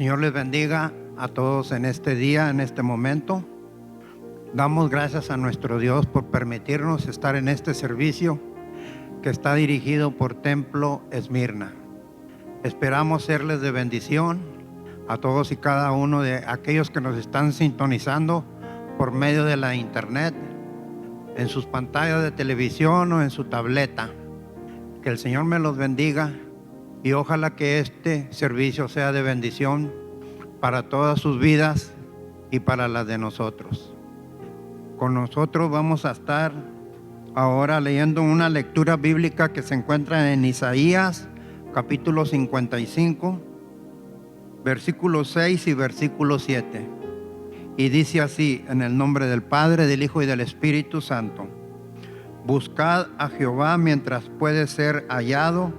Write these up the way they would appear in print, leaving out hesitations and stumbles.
Señor les bendiga a todos en este día, en este momento. Damos gracias a nuestro Dios por permitirnos estar en este servicio que está dirigido por Templo Esmirna. Esperamos serles de bendición a todos y cada uno de aquellos que nos están sintonizando por medio de la internet, en sus pantallas de televisión o en su tableta. Que el Señor me los bendiga y ojalá que este servicio sea de bendición para todas sus vidas y para las de nosotros. Con nosotros vamos a estar ahora leyendo una lectura bíblica que se encuentra en Isaías capítulo 55, versículo 6 y versículo 7. Y dice así, en el nombre del Padre, del Hijo y del Espíritu Santo: Buscad a Jehová mientras puede ser hallado,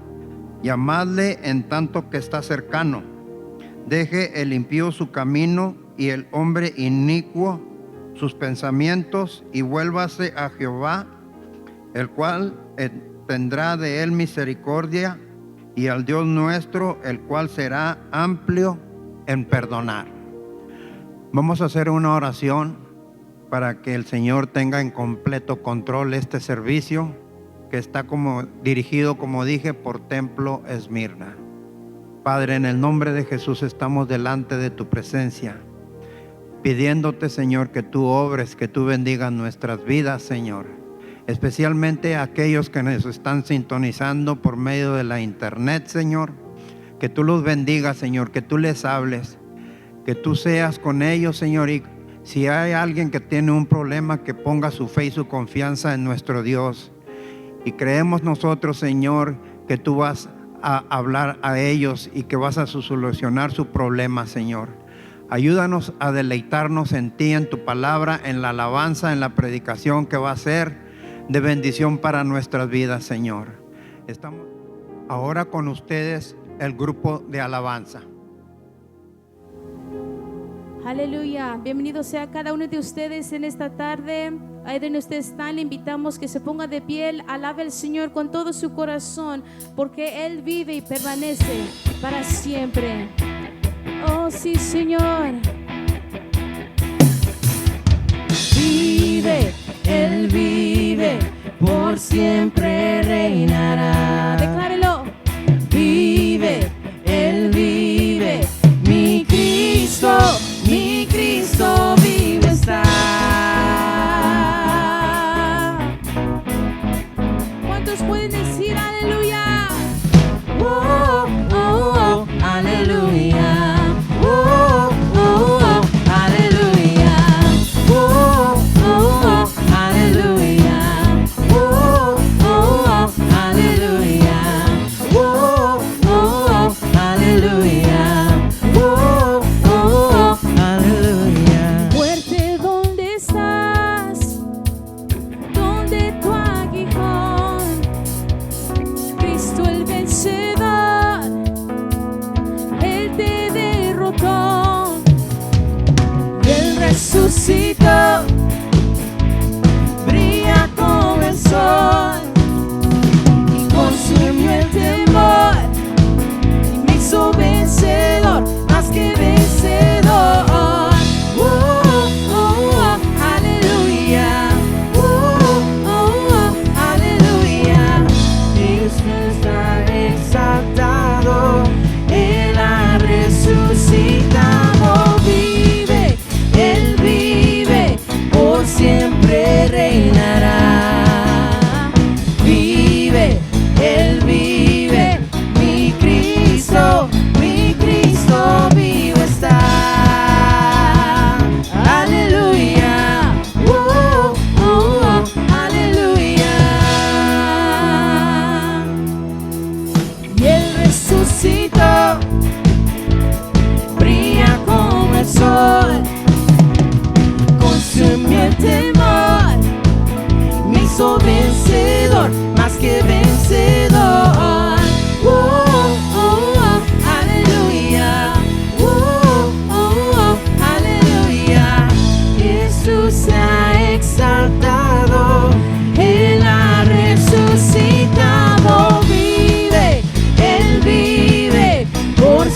llamadle en tanto que está cercano. Deje el impío su camino y el hombre inicuo sus pensamientos, y vuélvase a Jehová, el cual tendrá de él misericordia, y al Dios nuestro, el cual será amplio en perdonar. Vamos a hacer una oración para que el Señor tenga en completo control este servicio que está dirigido, como dije, por Templo Esmirna. Padre, en el nombre de Jesús estamos delante de tu presencia, pidiéndote, Señor, que tú obres, que tú bendigas nuestras vidas, Señor. Especialmente a aquellos que nos están sintonizando por medio de la internet, Señor. Que tú los bendigas, Señor, que tú les hables, que tú seas con ellos, Señor. Y si hay alguien que tiene un problema, que ponga su fe y su confianza en nuestro Dios. Y creemos nosotros, Señor, que tú vas a hablar a ellos y que vas a solucionar su problema, Señor. Ayúdanos a deleitarnos en ti, en tu palabra, en la alabanza, en la predicación que va a ser de bendición para nuestras vidas, Señor. Estamos ahora con ustedes el grupo de alabanza. Aleluya, bienvenido sea cada uno de ustedes en esta tarde. Ahí donde usted está, le invitamos que se ponga de pie, alabe al Señor con todo su corazón, porque Él vive y permanece para siempre. Oh sí, Señor. Vive, Él vive, por siempre reinará. Declárelo. Vive, Él vive, mi Cristo vivo está. ¿Cuántos pueden decir aleluya? Oh, oh, oh, aleluya. Oh, oh, oh, aleluya. Oh, oh, oh, aleluya. Oh, oh, oh, aleluya. Oh, oh, oh, aleluya. Oh, oh, oh, aleluya. Fuerte, ¿dónde estás? ¿Dónde tu aguijón? Cristo el vencedor, Él te derrotó. Él resucitó, brilla como el sol y consumió el temor y me hizo vencedor, más que vencedor. Oh, oh, oh, aleluya. Oh, oh, oh, aleluya. Cristo está exaltado, Él ha resucitado. Vive, Él vive, por siempre reinará. Vive, Él vive, mi Cristo vivo está. Aleluya. Oh, oh, oh, aleluya. Y Él resucitó, brilla como el sol, consumió el temor, me hizo vencedor, más que vencedor. Oh, oh, oh, aleluya. Oh, oh, oh, aleluya. Jesús se ha exaltado, Él ha resucitado. Vive, Él vive, por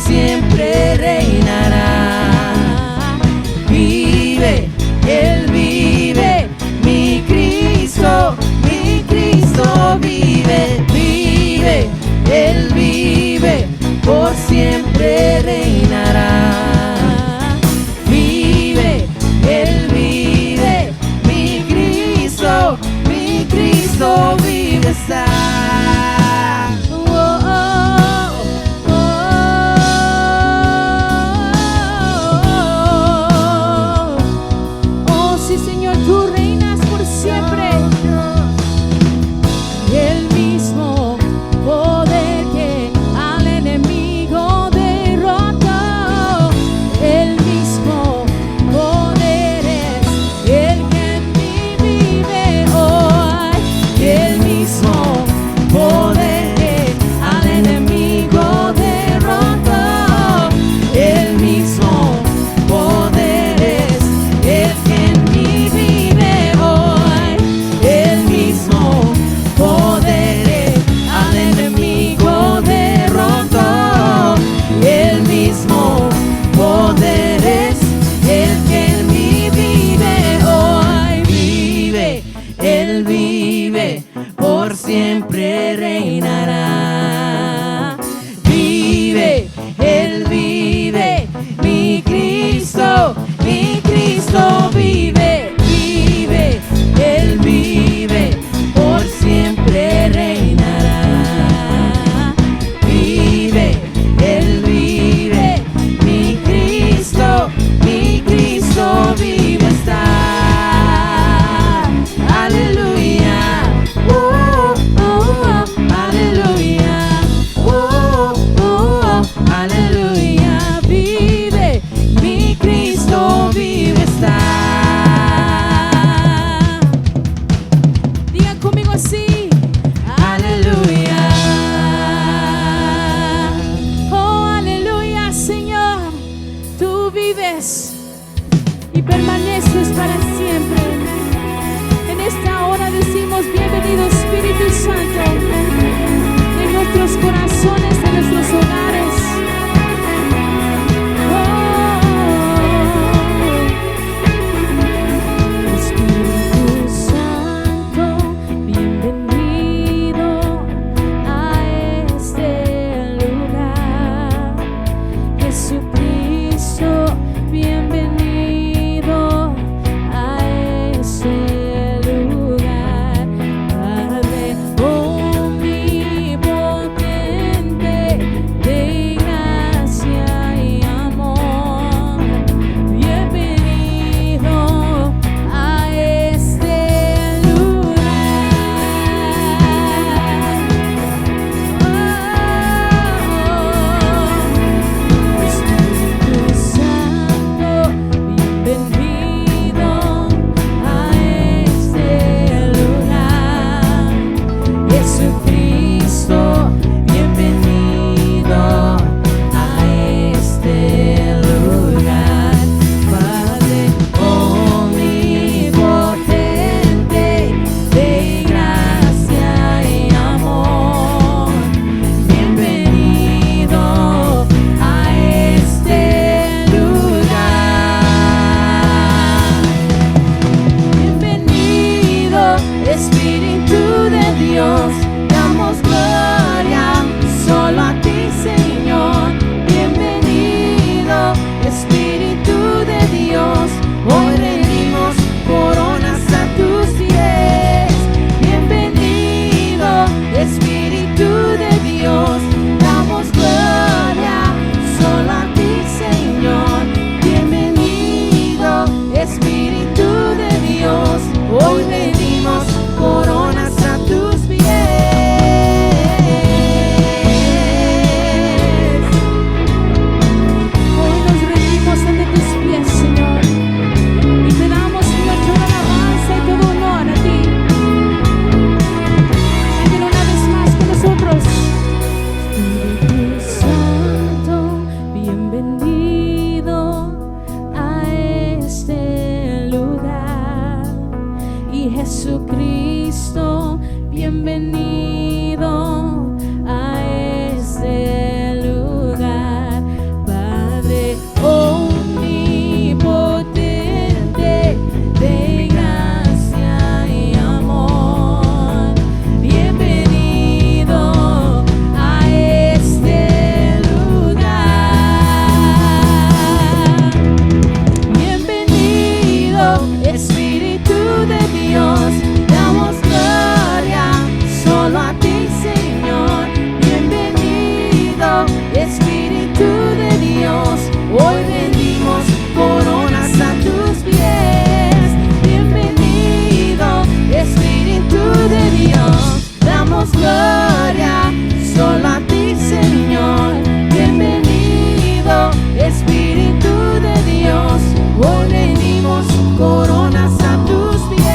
Bienvenido, Espíritu de Dios. Hoy vendimos coronas a tus pies. Bienvenido, Espíritu de Dios. Damos gloria solo a ti, Señor. Bienvenido, Espíritu de Dios. Hoy vendimos coronas a tus pies.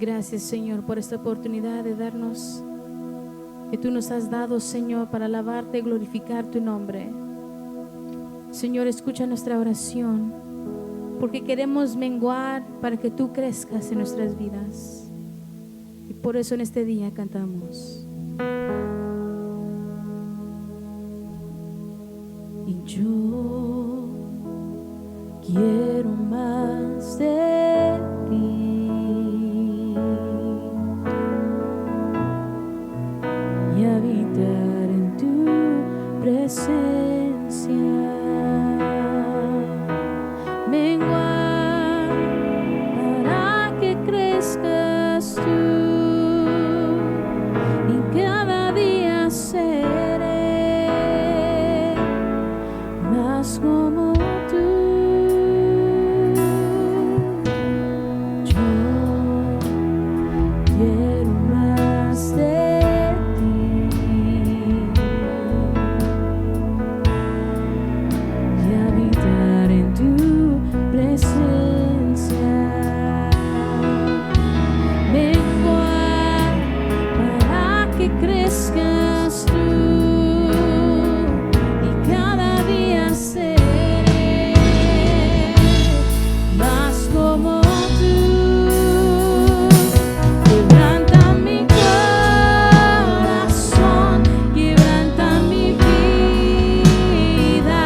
Gracias, Señor, por esta oportunidad de darnos, que tú nos has dado, Señor, para alabarte y glorificar tu nombre. Señor, escucha nuestra oración, porque queremos menguar para que tú crezcas en nuestras vidas. Y por eso en este día cantamos. Y yo quiero más de ti. Y habitar en tu presencia, menguar para que crezcas tú, y cada día seré más como tú. Yo quiero más de crezcas tú, y cada día seré más como tú. Quebranta mi corazón, quebranta mi vida,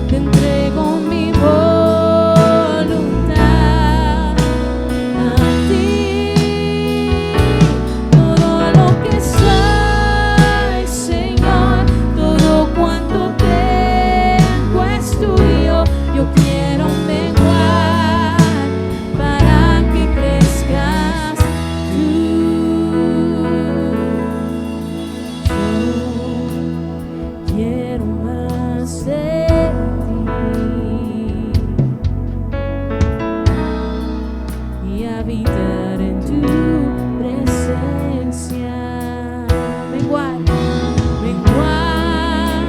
te entrego mi voluntad a ti. Todo lo que soy, Señor, todo cuanto tengo es tuyo. Yo quiero menguar para que crezcas tú. Yo quiero más de ti y habitar en tu presencia. Menguar, menguar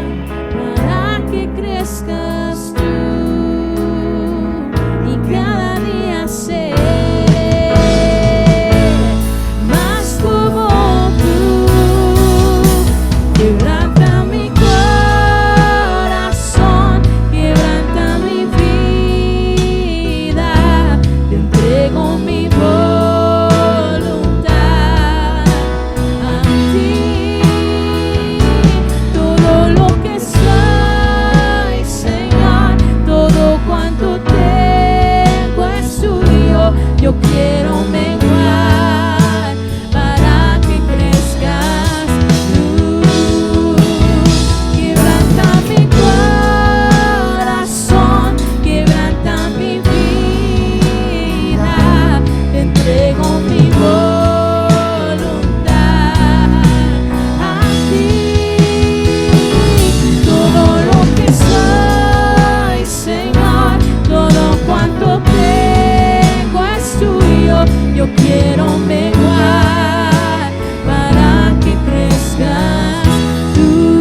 para que crezcas tú, y cada día seré más como tú. Quebranta mi corazón, quebranta mi vida, te entrego mi voluntad a ti. Todo lo que soy, Señor, todo cuanto tengo es tuyo. Yo quiero menguar para que crezcas tú. Quebranta mi corazón, quebranta mi vida, te entrego mi voluntad a ti. Todo lo que soy, Señor, todo cuanto tengo es tuyo. Yo quiero menguar para que crezcas tú.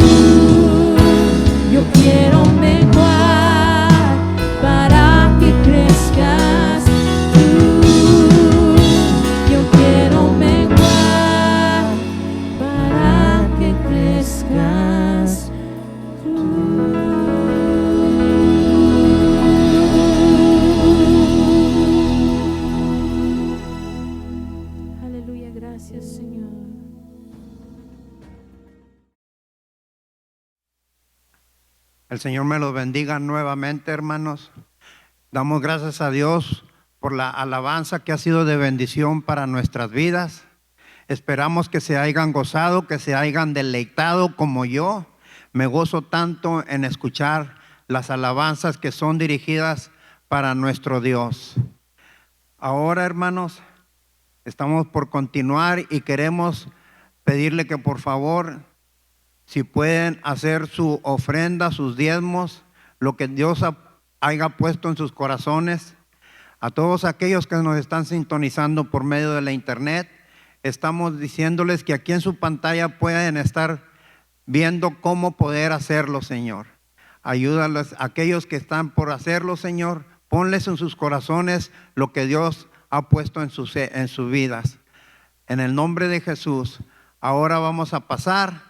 Yo quiero menguar para que crezcas tú. Yo quiero menguar para que crezcas tú. Aleluya, gracias, Señor. El Señor me los bendiga nuevamente, hermanos. Damos gracias a Dios por la alabanza que ha sido de bendición para nuestras vidas. Esperamos que se hayan gozado, que se hayan deleitado como yo. Me gozo tanto en escuchar las alabanzas que son dirigidas para nuestro Dios. Ahora, hermanos, estamos por continuar y queremos pedirle que por favor, si pueden hacer su ofrenda, sus diezmos, lo que Dios haya puesto en sus corazones. A todos aquellos que nos están sintonizando por medio de la internet, estamos diciéndoles que aquí en su pantalla pueden estar viendo cómo poder hacerlo, Señor. Ayúdalos a aquellos que están por hacerlo, Señor. Ponles en sus corazones lo que Dios ha puesto en sus vidas. En el nombre de Jesús, ahora vamos a pasar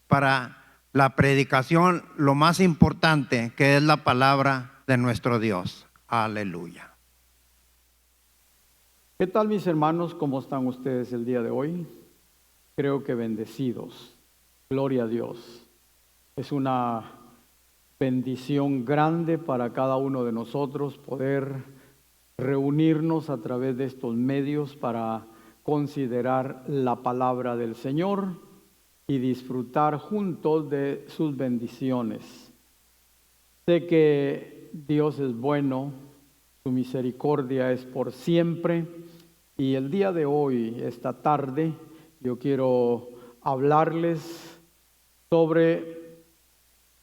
para la predicación, lo más importante, que es la palabra de nuestro Dios. Aleluya. ¿Qué tal, mis hermanos? ¿Cómo están ustedes el día de hoy? Creo que bendecidos. Gloria a Dios. Es una bendición grande para cada uno de nosotros poder reunirnos a través de estos medios para considerar la palabra del Señor y disfrutar juntos de sus bendiciones. Sé que Dios es bueno, su misericordia es por siempre, y el día de hoy, esta tarde, yo quiero hablarles sobre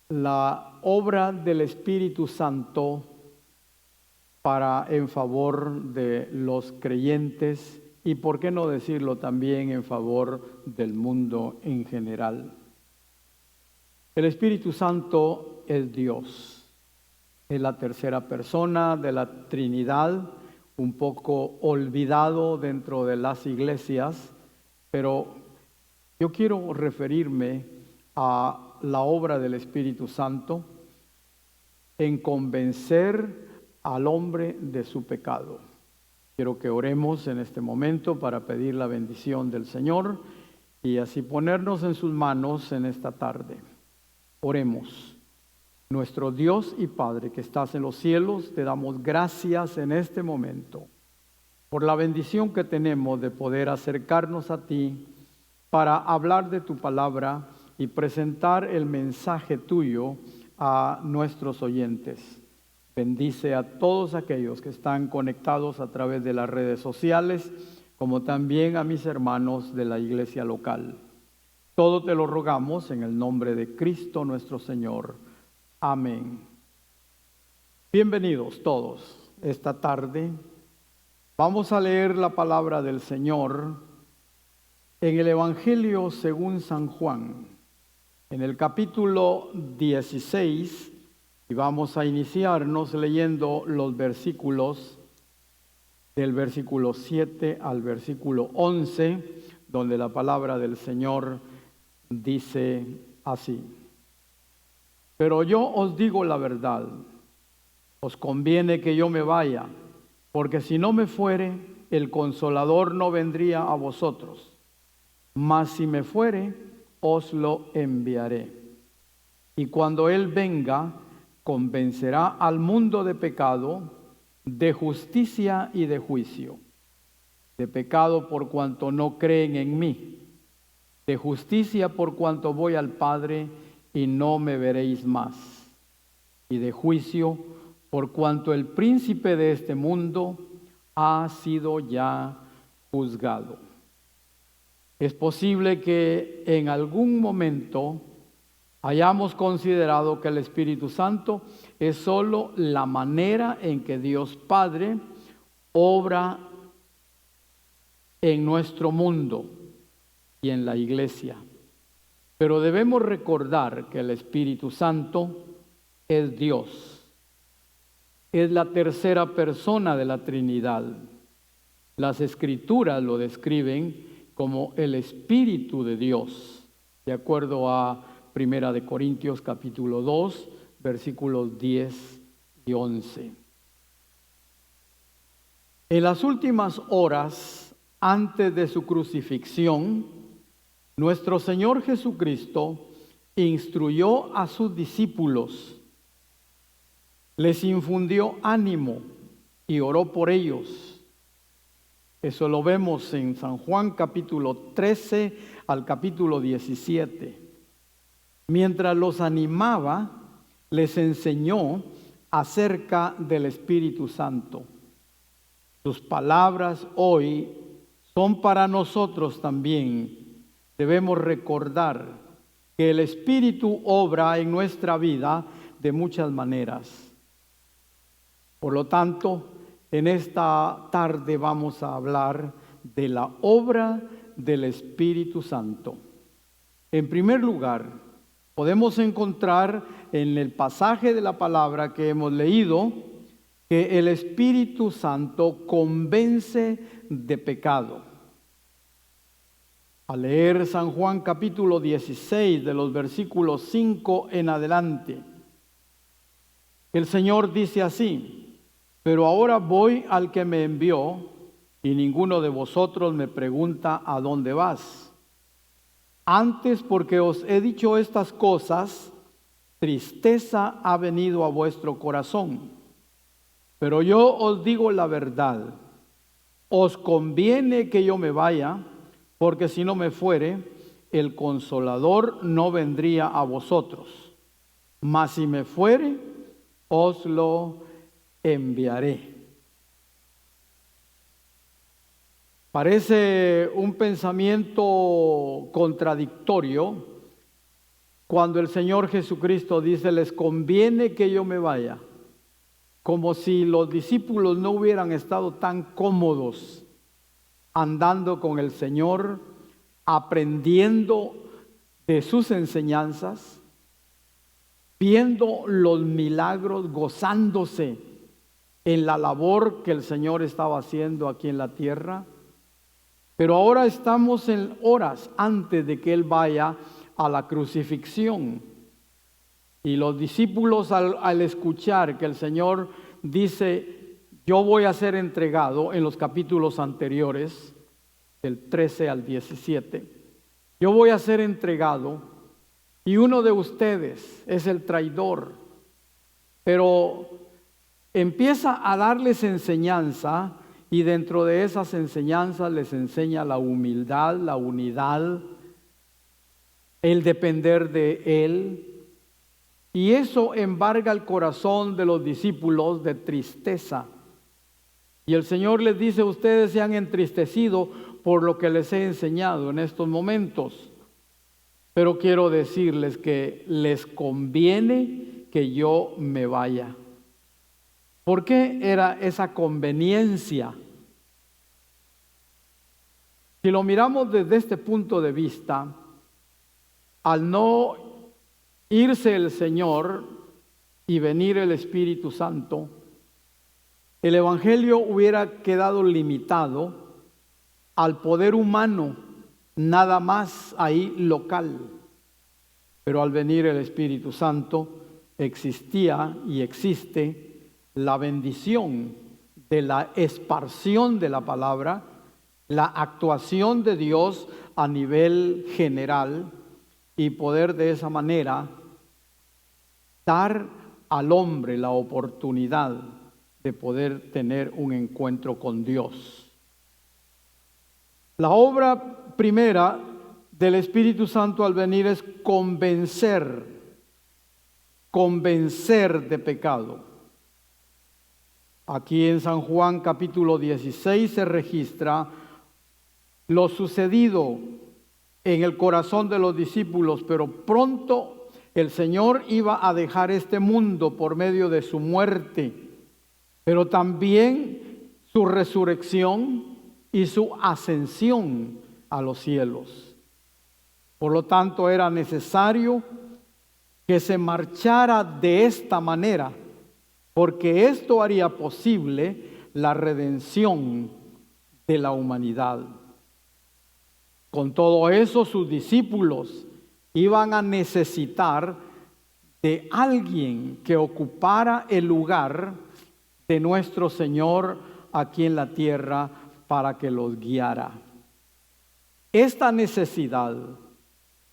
la obra del Espíritu Santo en favor de los creyentes y, por qué no decirlo, también en favor del mundo en general. El Espíritu Santo es Dios, es la tercera persona de la Trinidad, un poco olvidado dentro de las iglesias, pero yo quiero referirme a la obra del Espíritu Santo en convencer al hombre de su pecado. Quiero que oremos en este momento para pedir la bendición del Señor y así ponernos en sus manos en esta tarde. Oremos. Nuestro Dios y Padre que estás en los cielos, te damos gracias en este momento por la bendición que tenemos de poder acercarnos a ti para hablar de tu palabra y presentar el mensaje tuyo a nuestros oyentes. Bendice a todos aquellos que están conectados a través de las redes sociales, como también a mis hermanos de la iglesia local. Todo te lo rogamos en el nombre de Cristo nuestro Señor. Amén. Bienvenidos todos esta tarde. Vamos a leer la palabra del Señor en el Evangelio según San Juan, en el capítulo 16, y vamos a iniciarnos leyendo los versículos del versículo 7 al versículo 11, donde la palabra del Señor dice así: Pero yo os digo la verdad, os conviene que yo me vaya, porque si no me fuere, el Consolador no vendría a vosotros, mas si me fuere, os lo enviaré. Y cuando Él venga, convencerá al mundo de pecado, de justicia y de juicio. De pecado por cuanto no creen en mí, de justicia por cuanto voy al Padre y no me veréis más, y de juicio por cuanto el príncipe de este mundo ha sido ya juzgado. Es posible que en algún momento hayamos considerado que el Espíritu Santo es solo la manera en que Dios Padre obra en nuestro mundo y en la iglesia. Pero debemos recordar que el Espíritu Santo es Dios, es la tercera persona de la Trinidad. Las Escrituras lo describen como el Espíritu de Dios, de acuerdo a 1 Corintios capítulo 2, versículos 10 y 11. En las últimas horas antes de su crucifixión, nuestro Señor Jesucristo instruyó a sus discípulos, les infundió ánimo y oró por ellos. Eso lo vemos en San Juan capítulo 13 al capítulo 17. Mientras los animaba, les enseñó acerca del Espíritu Santo. Sus palabras hoy son para nosotros también. Debemos recordar que el Espíritu obra en nuestra vida de muchas maneras. Por lo tanto, en esta tarde vamos a hablar de la obra del Espíritu Santo. En primer lugar, podemos encontrar en el pasaje de la palabra que hemos leído que el Espíritu Santo convence de pecado. Al leer San Juan capítulo 16 de los versículos 5 en adelante, el Señor dice así: pero ahora voy al que me envió y ninguno de vosotros me pregunta ¿a dónde vas? Antes, porque os he dicho estas cosas, tristeza ha venido a vuestro corazón. Pero yo os digo la verdad, os conviene que yo me vaya, porque si no me fuere, el Consolador no vendría a vosotros. Mas si me fuere, os lo enviaré. Parece un pensamiento contradictorio cuando el Señor Jesucristo dice: les conviene que yo me vaya, como si los discípulos no hubieran estado tan cómodos andando con el Señor, aprendiendo de sus enseñanzas, viendo los milagros, gozándose en la labor que el Señor estaba haciendo aquí en la tierra. Pero ahora estamos en horas antes de que Él vaya a la crucifixión. Y los discípulos al escuchar que el Señor dice: yo voy a ser entregado, en los capítulos anteriores, del 13 al 17, yo voy a ser entregado y uno de ustedes es el traidor. Pero empieza a darles enseñanza, y dentro de esas enseñanzas les enseña la humildad, la unidad, el depender de Él. Y eso embarga el corazón de los discípulos de tristeza. Y el Señor les dice: ustedes se han entristecido por lo que les he enseñado en estos momentos. Pero quiero decirles que les conviene que yo me vaya. ¿Por qué era esa conveniencia? Si lo miramos desde este punto de vista, al no irse el Señor y venir el Espíritu Santo, el Evangelio hubiera quedado limitado al poder humano, nada más ahí local. Pero al venir el Espíritu Santo, existía y existe la bendición de la esparción de la palabra, la actuación de Dios a nivel general, y poder de esa manera dar al hombre la oportunidad de poder tener un encuentro con Dios. La obra primera del Espíritu Santo al venir es convencer de pecado. Aquí en San Juan capítulo 16 se registra lo sucedido en el corazón de los discípulos, pero pronto el Señor iba a dejar este mundo por medio de su muerte, pero también su resurrección y su ascensión a los cielos. Por lo tanto, era necesario que se marchara de esta manera, porque esto haría posible la redención de la humanidad. Con todo eso, sus discípulos iban a necesitar de alguien que ocupara el lugar de nuestro Señor aquí en la tierra para que los guiara. Esta necesidad,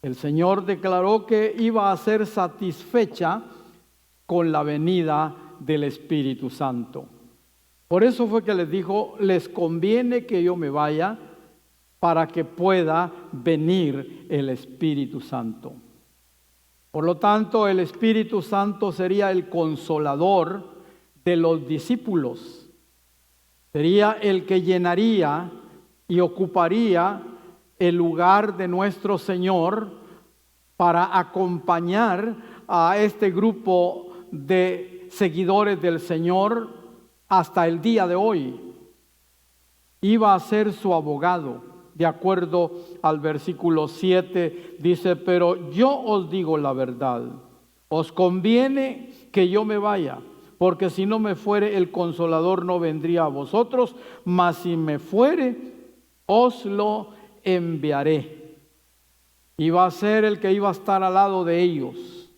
el Señor declaró que iba a ser satisfecha con la venida del Espíritu Santo. Por eso fue que les dijo, les conviene que yo me vaya para que pueda venir el Espíritu Santo. Por lo tanto, el Espíritu Santo sería el consolador de los discípulos. Sería el que llenaría y ocuparía el lugar de nuestro Señor para acompañar a este grupo de seguidores del Señor hasta el día de hoy. Iba a ser su abogado. De acuerdo al versículo 7, dice, pero yo os digo la verdad, os conviene que yo me vaya, porque si no me fuere, el Consolador no vendría a vosotros, mas si me fuere, os lo enviaré. Iba a ser el que iba a estar al lado de ellos.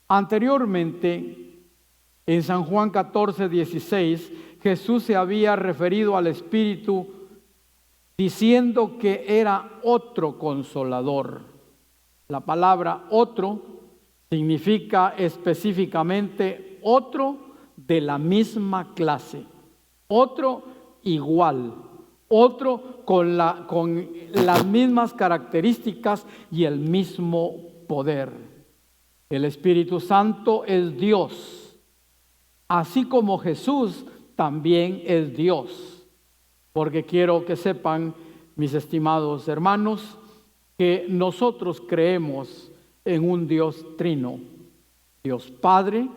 Anteriormente, en San Juan 14:16, Jesús se había referido al Espíritu diciendo que era otro consolador. La palabra otro significa específicamente otro de la misma clase, otro igual, otro con las mismas características y el mismo poder. El Espíritu Santo es Dios, así como Jesús también es Dios. Porque quiero que sepan, mis estimados hermanos, que nosotros creemos en un Dios trino, Dios Padre,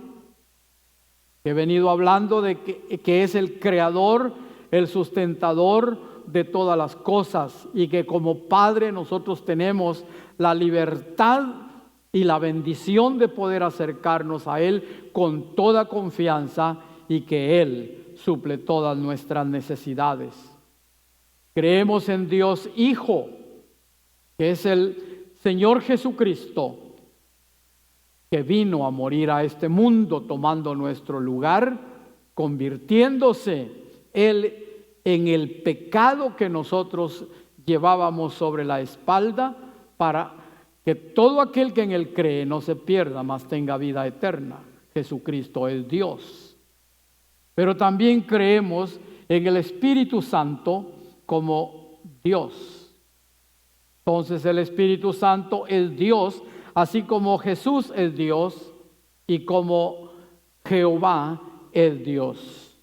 que he venido hablando de que es el creador, el sustentador de todas las cosas, y que como Padre nosotros tenemos la libertad y la bendición de poder acercarnos a Él con toda confianza y que Él suple todas nuestras necesidades. Creemos en Dios Hijo, que es el Señor Jesucristo, que vino a morir a este mundo tomando nuestro lugar, convirtiéndose Él en el pecado que nosotros llevábamos sobre la espalda, para que todo aquel que en Él cree no se pierda, mas tenga vida eterna. Jesucristo es Dios. Pero también creemos en el Espíritu Santo como Dios. Entonces el Espíritu Santo es Dios, así como Jesús es Dios y como Jehová es Dios.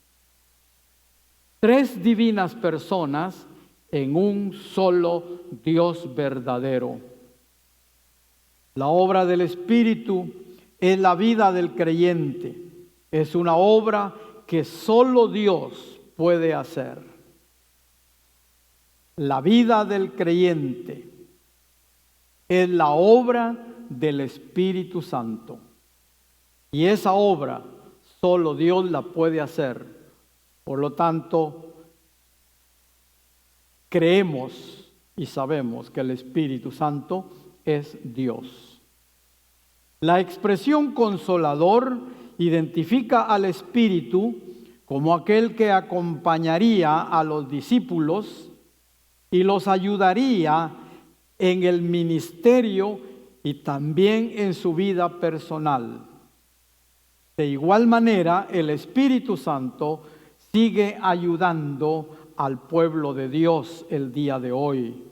Tres divinas personas en un solo Dios verdadero. La obra del Espíritu es la vida del creyente. Es una obra que solo Dios puede hacer. La vida del creyente es la obra del Espíritu Santo. Y esa obra solo Dios la puede hacer. Por lo tanto, creemos y sabemos que el Espíritu Santo es Dios. La expresión consolador identifica al Espíritu como aquel que acompañaría a los discípulos y los ayudaría en el ministerio y también en su vida personal. De igual manera, el Espíritu Santo sigue ayudando al pueblo de Dios el día de hoy.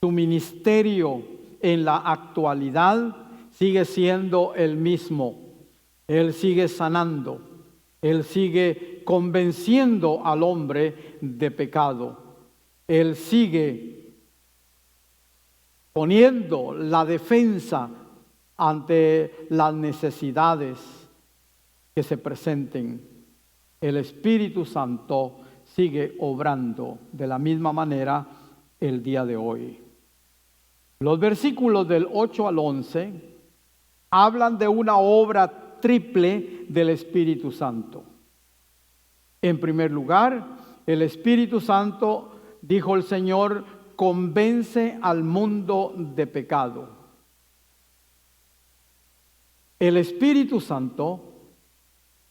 Su ministerio en la actualidad sigue siendo el mismo. Él sigue sanando, Él sigue convenciendo al hombre de pecado. Él sigue poniendo la defensa ante las necesidades que se presenten. El Espíritu Santo sigue obrando de la misma manera el día de hoy. Los versículos del 8 al 11 hablan de una obra triple del Espíritu Santo. En primer lugar, el Espíritu Santo, dijo el Señor, convence al mundo de pecado. El Espíritu Santo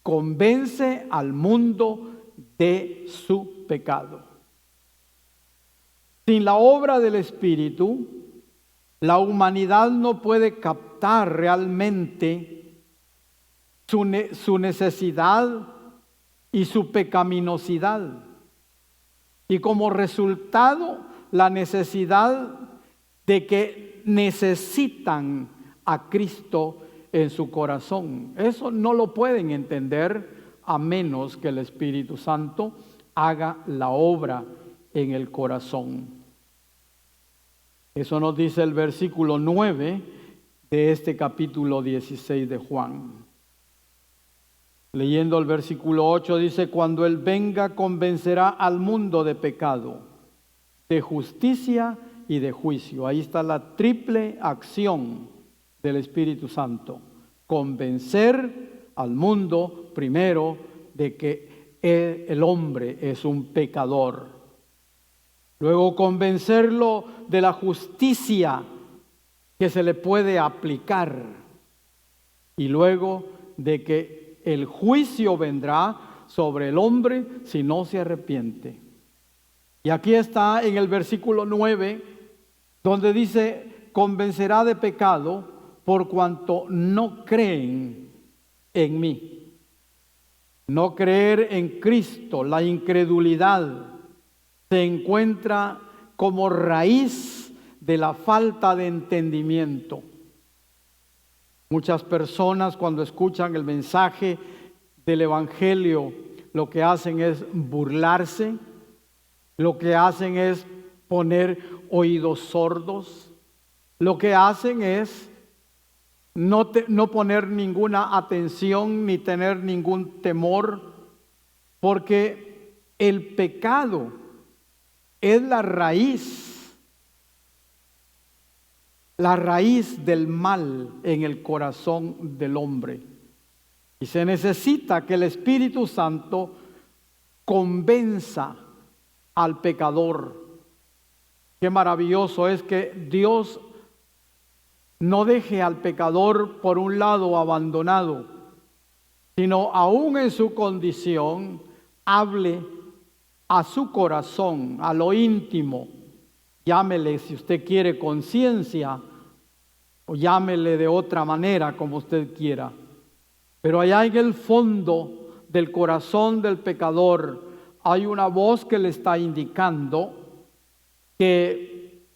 convence al mundo de su pecado. Sin la obra del Espíritu, la humanidad no puede captar realmente su necesidad y su pecaminosidad. Y como resultado, la necesidad de que necesitan a Cristo en su corazón. Eso no lo pueden entender a menos que el Espíritu Santo haga la obra en el corazón. Eso nos dice el versículo 9 de este capítulo 16 de Juan. Leyendo el versículo 8 dice: cuando Él venga, convencerá al mundo de pecado, de justicia y de juicio. Ahí está la triple acción del Espíritu Santo. Convencer al mundo primero de que el hombre es un pecador. Luego convencerlo de la justicia que se le puede aplicar. Y luego de que el juicio vendrá sobre el hombre si no se arrepiente. Y aquí está en el versículo 9, donde dice: convencerá de pecado por cuanto no creen en mí. No creer en Cristo, la incredulidad, se encuentra como raíz de la falta de entendimiento. Muchas personas, cuando escuchan el mensaje del Evangelio, lo que hacen es burlarse, lo que hacen es poner oídos sordos, lo que hacen es no poner ninguna atención ni tener ningún temor, porque el pecado es la raíz del mal en el corazón del hombre. Y se necesita que el Espíritu Santo convenza al pecador. Qué maravilloso es que Dios no deje al pecador por un lado abandonado, sino aún en su condición hable a su corazón, a lo íntimo. Llámele, si usted quiere, conciencia, o llámele de otra manera, como usted quiera. Pero allá en el fondo del corazón del pecador hay una voz que le está indicando que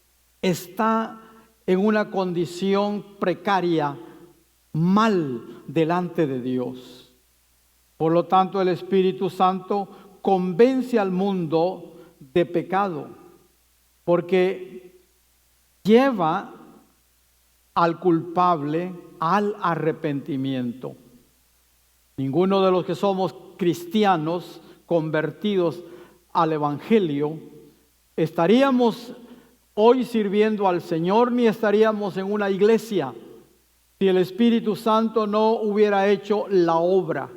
está en una condición precaria, mal delante de Dios. Por lo tanto, el Espíritu Santo convence al mundo de pecado, porque lleva al culpable al arrepentimiento. Ninguno de los que somos cristianos convertidos al Evangelio estaríamos hoy sirviendo al Señor, ni estaríamos en una iglesia si el Espíritu Santo no hubiera hecho la obra.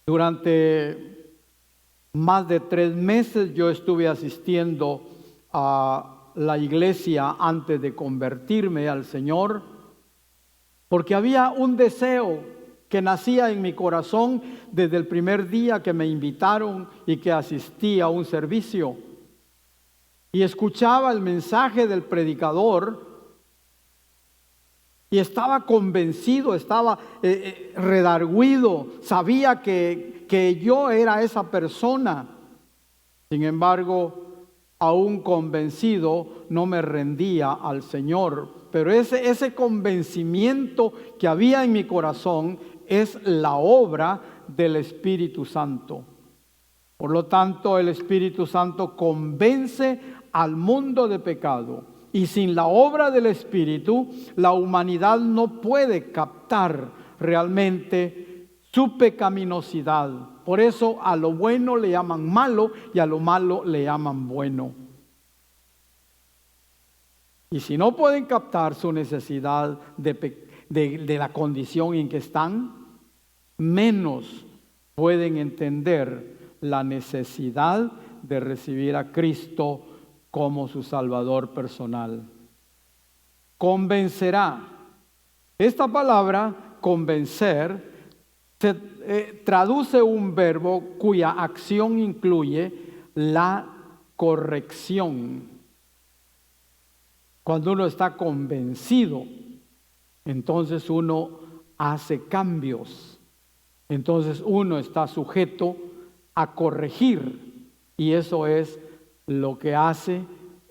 Durante más de 3 meses yo estuve asistiendo a la iglesia antes de convertirme al Señor, porque había un deseo que nacía en mi corazón desde el primer día que me invitaron y que asistí a un servicio. Y escuchaba el mensaje del predicador y estaba convencido, estaba redargüido, sabía que yo era esa persona. Sin embargo, aún convencido, no me rendía al Señor. Pero ese convencimiento que había en mi corazón es la obra del Espíritu Santo. Por lo tanto, el Espíritu Santo convence al mundo de pecado. Y sin la obra del Espíritu, la humanidad no puede captar realmente su pecaminosidad. Por eso a lo bueno le llaman malo y a lo malo le llaman bueno. Y si no pueden captar su necesidad de la condición en que están, menos pueden entender la necesidad de recibir a Cristo como su Salvador personal. Convencerá. Esta palabra, convencer, se traduce un verbo cuya acción incluye la corrección. Cuando uno está convencido, entonces uno hace cambios Entonces uno está sujeto a corregir, y eso es lo que hace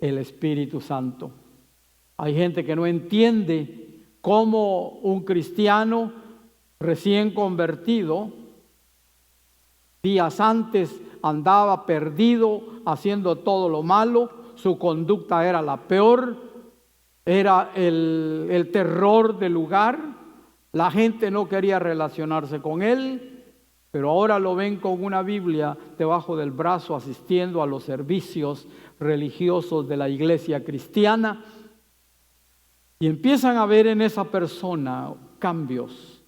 el Espíritu Santo. Hay gente que no entiende cómo un cristiano recién convertido, días antes andaba perdido, haciendo todo lo malo, su conducta era la peor, era el terror del lugar, la gente no quería relacionarse con él, pero ahora lo ven con una Biblia debajo del brazo, asistiendo a los servicios religiosos de la iglesia cristiana, y empiezan a ver en esa persona cambios.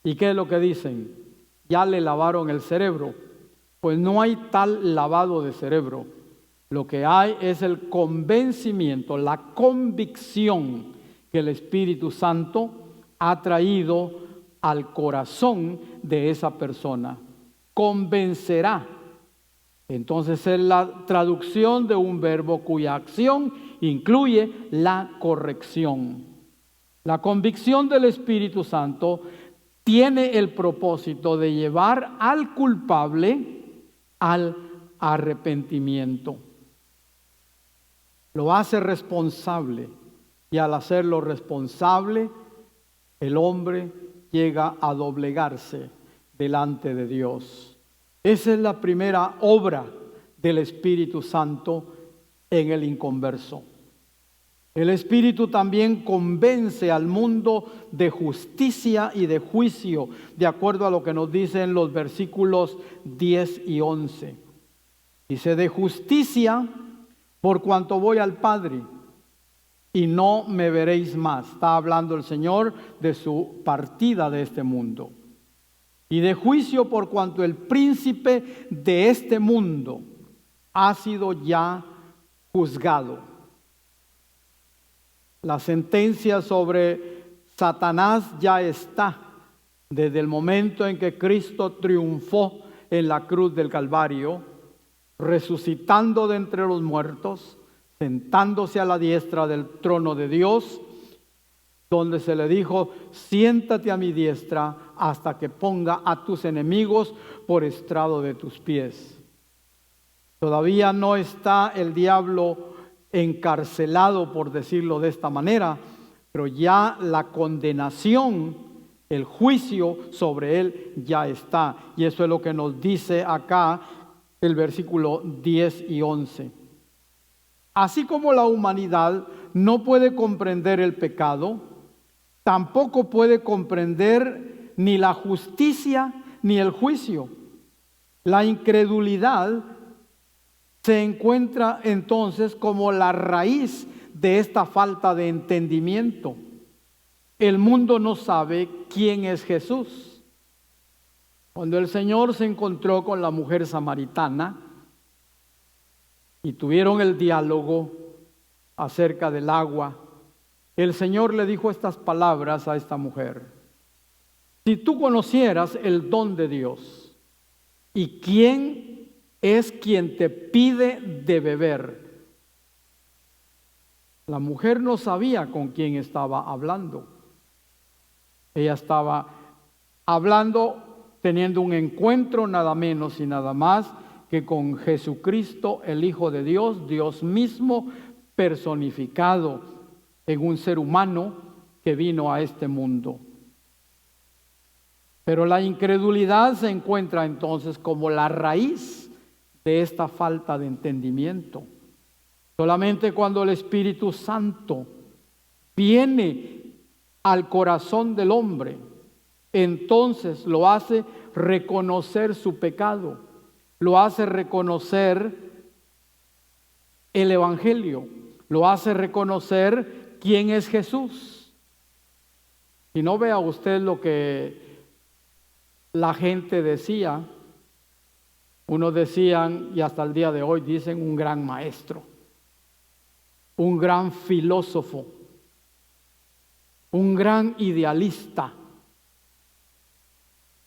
¿Y qué es lo que dicen? Ya le lavaron el cerebro. Pues no hay tal lavado de cerebro. Lo que hay es el convencimiento, la convicción que el Espíritu Santo ha traído al corazón de esa persona. Convencerá. Entonces es la traducción de un verbo cuya acción incluye la corrección. La convicción del Espíritu Santo tiene el propósito de llevar al culpable al arrepentimiento. Lo hace responsable, y al hacerlo responsable, el hombre llega a doblegarse delante de Dios. Esa es la primera obra del Espíritu Santo en el inconverso. El Espíritu también convence al mundo de justicia y de juicio, de acuerdo a lo que nos dicen los versículos 10 y 11. Dice: de justicia, por cuanto voy al Padre, y no me veréis más. Está hablando el Señor de su partida de este mundo. Y de juicio, por cuanto el príncipe de este mundo ha sido ya juzgado. La sentencia sobre Satanás ya está desde el momento en que Cristo triunfó en la cruz del Calvario, resucitando de entre los muertos, sentándose a la diestra del trono de Dios, donde se le dijo: siéntate a mi diestra hasta que ponga a tus enemigos por estrado de tus pies. Todavía no está el diablo encarcelado, por decirlo de esta manera, pero ya la condenación, el juicio sobre él ya está. Y eso es lo que nos dice acá el versículo 10 y 11. Así como la humanidad no puede comprender el pecado, tampoco puede comprender ni la justicia ni el juicio. La incredulidad se encuentra entonces como la raíz de esta falta de entendimiento. El mundo no sabe quién es Jesús. Cuando el Señor se encontró con la mujer samaritana y tuvieron el diálogo acerca del agua, el Señor le dijo estas palabras a esta mujer: si tú conocieras el don de Dios y quién es quien te pide de beber. La mujer no sabía con quién estaba hablando. Ella estaba hablando, teniendo un encuentro nada menos y nada más que con Jesucristo, el Hijo de Dios, Dios mismo personificado en un ser humano que vino a este mundo. Pero la incredulidad se encuentra entonces como la raíz de esta falta de entendimiento. Solamente cuando el Espíritu Santo viene al corazón del hombre, entonces lo hace reconocer su pecado, lo hace reconocer el Evangelio, lo hace reconocer quién es Jesús. Y no vea usted lo que la gente decía. Unos decían, y hasta el día de hoy dicen, un gran maestro, un gran filósofo, un gran idealista,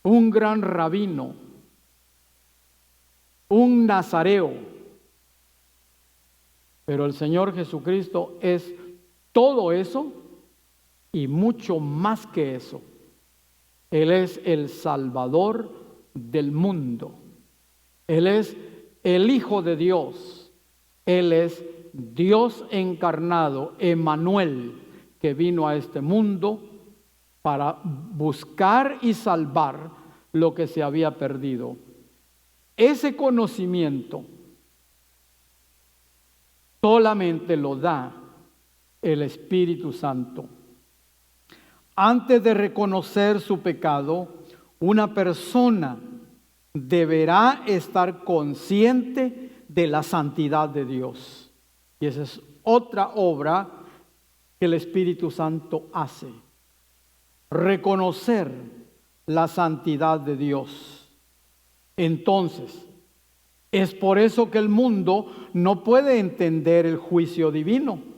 un gran rabino, un nazareo. Pero el Señor Jesucristo es todo eso y mucho más que eso. Él es el Salvador del mundo. Él es el Hijo de Dios. Él es Dios encarnado, Emmanuel, que vino a este mundo para buscar y salvar lo que se había perdido. Ese conocimiento solamente lo da el Espíritu Santo. Antes de reconocer su pecado, una persona deberá estar consciente de la santidad de Dios. Y esa es otra obra que el Espíritu Santo hace. Reconocer la santidad de Dios. Entonces, es por eso que el mundo no puede entender el juicio divino.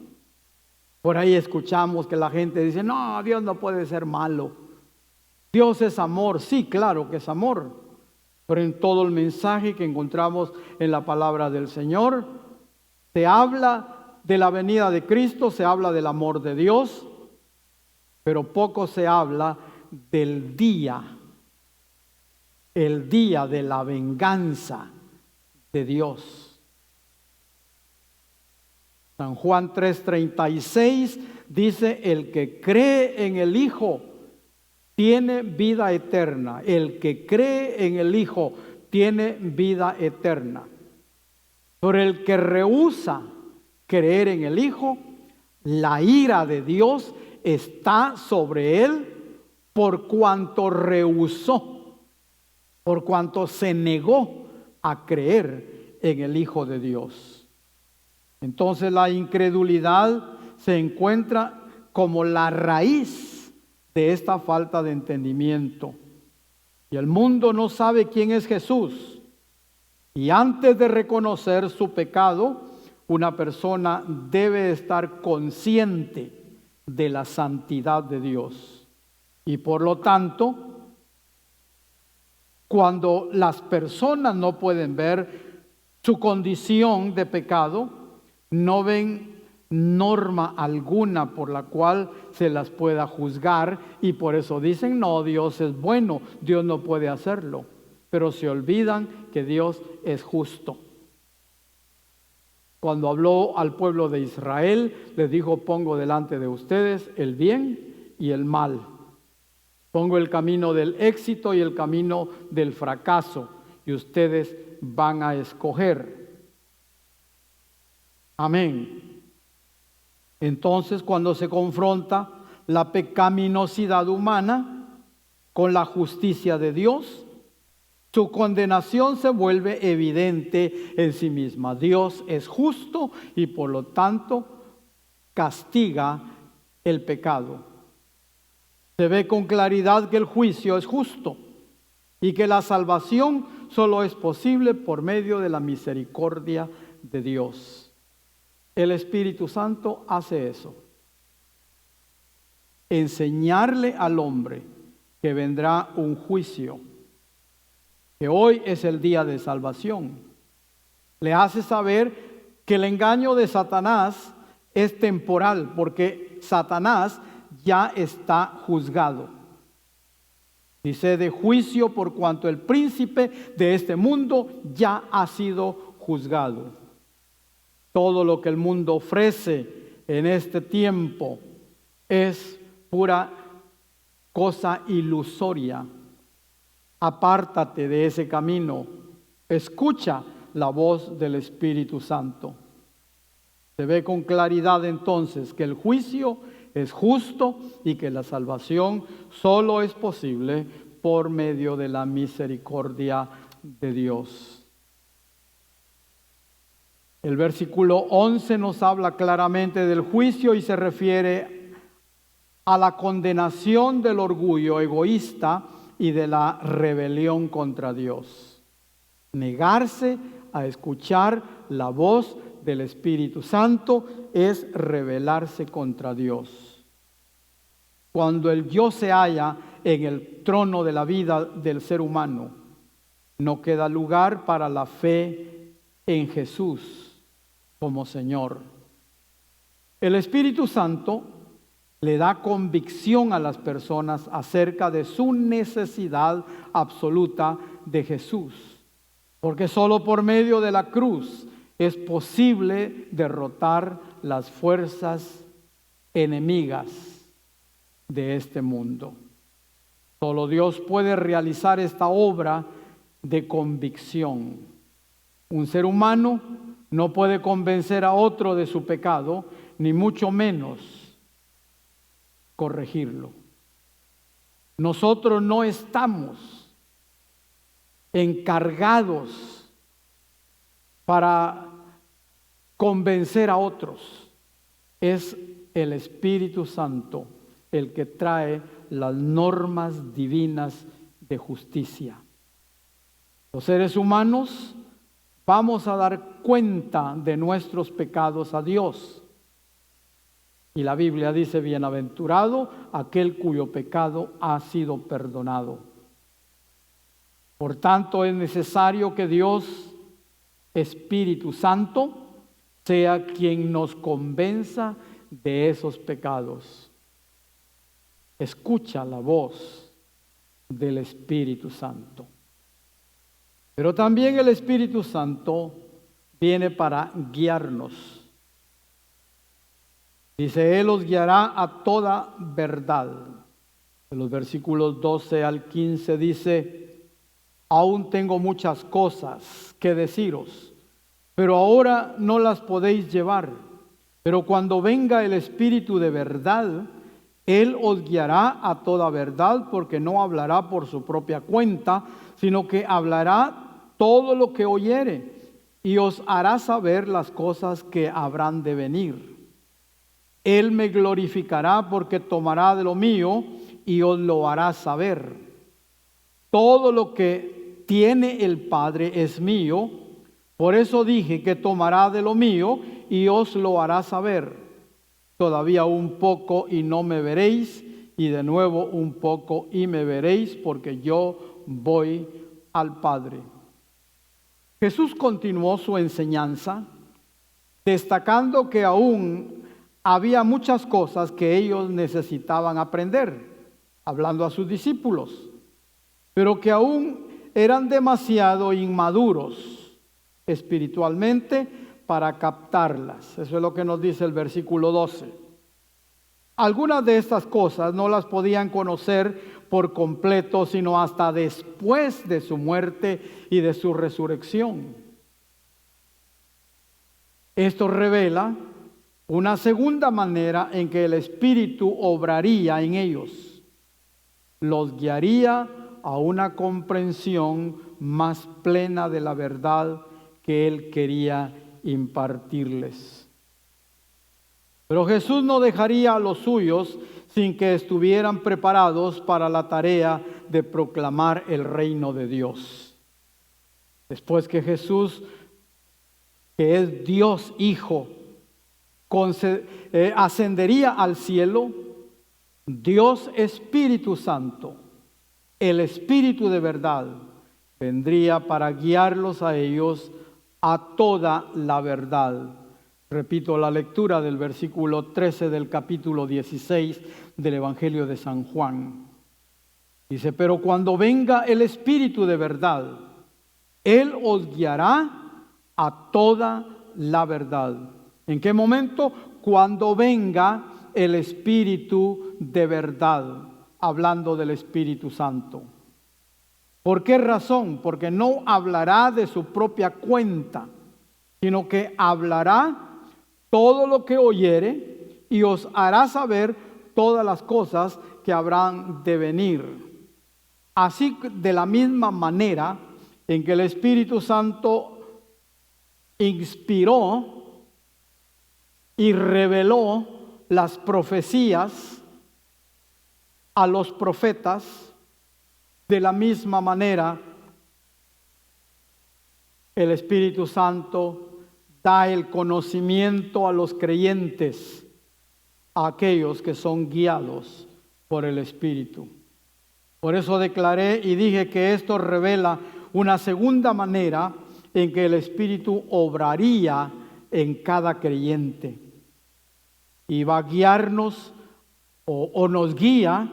Por ahí escuchamos que la gente dice, no, Dios no puede ser malo. Dios es amor. Sí, claro que es amor. Pero en todo el mensaje que encontramos en la palabra del Señor, se habla de la venida de Cristo, se habla del amor de Dios, pero poco se habla del día, el día de la venganza de Dios. San Juan 3:36 dice, el que cree en el Hijo tiene vida eterna. El que cree en el Hijo tiene vida eterna. Pero el que rehúsa creer en el Hijo, la ira de Dios está sobre él por cuanto rehusó, por cuanto se negó a creer en el Hijo de Dios. Entonces la incredulidad se encuentra como la raíz de esta falta de entendimiento. Y el mundo no sabe quién es Jesús. Y antes de reconocer su pecado, una persona debe estar consciente de la santidad de Dios. Y por lo tanto, cuando las personas no pueden ver su condición de pecado, no ven norma alguna por la cual se las pueda juzgar, y por eso dicen, no, Dios es bueno, Dios no puede hacerlo, pero se olvidan que Dios es justo. Cuando habló al pueblo de Israel, les dijo, pongo delante de ustedes el bien y el mal. Pongo el camino del éxito y el camino del fracaso, y ustedes van a escoger. Amén. Entonces, cuando se confronta la pecaminosidad humana con la justicia de Dios, su condenación se vuelve evidente en sí misma. Dios es justo y por lo tanto castiga el pecado. Se ve con claridad que el juicio es justo y que la salvación solo es posible por medio de la misericordia de Dios. El Espíritu Santo hace eso. Enseñarle al hombre que vendrá un juicio, que hoy es el día de salvación. Le hace saber que el engaño de Satanás es temporal, porque Satanás ya está juzgado. Dice de juicio por cuanto el príncipe de este mundo ya ha sido juzgado. Todo lo que el mundo ofrece en este tiempo es pura cosa ilusoria. Apártate de ese camino. Escucha la voz del Espíritu Santo. Se ve con claridad entonces que el juicio es justo y que la salvación solo es posible por medio de la misericordia de Dios. El versículo 11 nos habla claramente del juicio y se refiere a la condenación del orgullo egoísta y de la rebelión contra Dios. Negarse a escuchar la voz del Espíritu Santo es rebelarse contra Dios. Cuando el yo se halla en el trono de la vida del ser humano, no queda lugar para la fe en Jesús como Señor. El Espíritu Santo le da convicción a las personas acerca de su necesidad absoluta de Jesús. Porque solo por medio de la cruz es posible derrotar las fuerzas enemigas de este mundo. Solo Dios puede realizar esta obra de convicción. Un ser humano no puede convencer a otro de su pecado, ni mucho menos corregirlo. Nosotros no estamos encargados para convencer a otros. Es el Espíritu Santo el que trae las normas divinas de justicia. Los seres humanos vamos a dar cuenta de nuestros pecados a Dios. Y la Biblia dice, bienaventurado aquel cuyo pecado ha sido perdonado. Por tanto, es necesario que Dios, Espíritu Santo, sea quien nos convenza de esos pecados. Escucha la voz del Espíritu Santo. Pero también el Espíritu Santo viene para guiarnos. Dice, Él os guiará a toda verdad. En los versículos 12 al 15 dice, aún tengo muchas cosas que deciros, pero ahora no las podéis llevar. Pero cuando venga el Espíritu de verdad, Él os guiará a toda verdad, porque no hablará por su propia cuenta, sino que hablará todo lo que oyere, y os hará saber las cosas que habrán de venir. Él me glorificará, porque tomará de lo mío y os lo hará saber. Todo lo que tiene el Padre es mío, por eso dije que tomará de lo mío y os lo hará saber. Todavía un poco y no me veréis, y de nuevo un poco y me veréis, porque yo voy al Padre. Jesús continuó su enseñanza, destacando que aún había muchas cosas que ellos necesitaban aprender, hablando a sus discípulos, pero que aún eran demasiado inmaduros espiritualmente para captarlas. Eso es lo que nos dice el versículo 12. Algunas de estas cosas no las podían conocer por completo, sino hasta después de su muerte y de su resurrección. Esto revela una segunda manera en que el Espíritu obraría en ellos. Los guiaría a una comprensión más plena de la verdad que Él quería impartirles. Pero Jesús no dejaría a los suyos sin que estuvieran preparados para la tarea de proclamar el reino de Dios. Después que Jesús, que es Dios Hijo, ascendería al cielo, Dios Espíritu Santo, el Espíritu de verdad, vendría para guiarlos a ellos a toda la verdad. Repito la lectura del versículo 13 del capítulo 16 del Evangelio de San Juan. Dice, pero cuando venga el Espíritu de verdad, Él os guiará a toda la verdad. ¿En qué momento? Cuando venga el Espíritu de verdad, hablando del Espíritu Santo. ¿Por qué razón? Porque no hablará de su propia cuenta, sino que hablará todo lo que oyere y os hará saber todas las cosas que habrán de venir. Así, de la misma manera en que el Espíritu Santo inspiró y reveló las profecías a los profetas, de la misma manera el Espíritu Santo da el conocimiento a los creyentes, a aquellos que son guiados por el Espíritu. Por eso declaré y dije que esto revela una segunda manera en que el Espíritu obraría en cada creyente y va a guiarnos o nos guía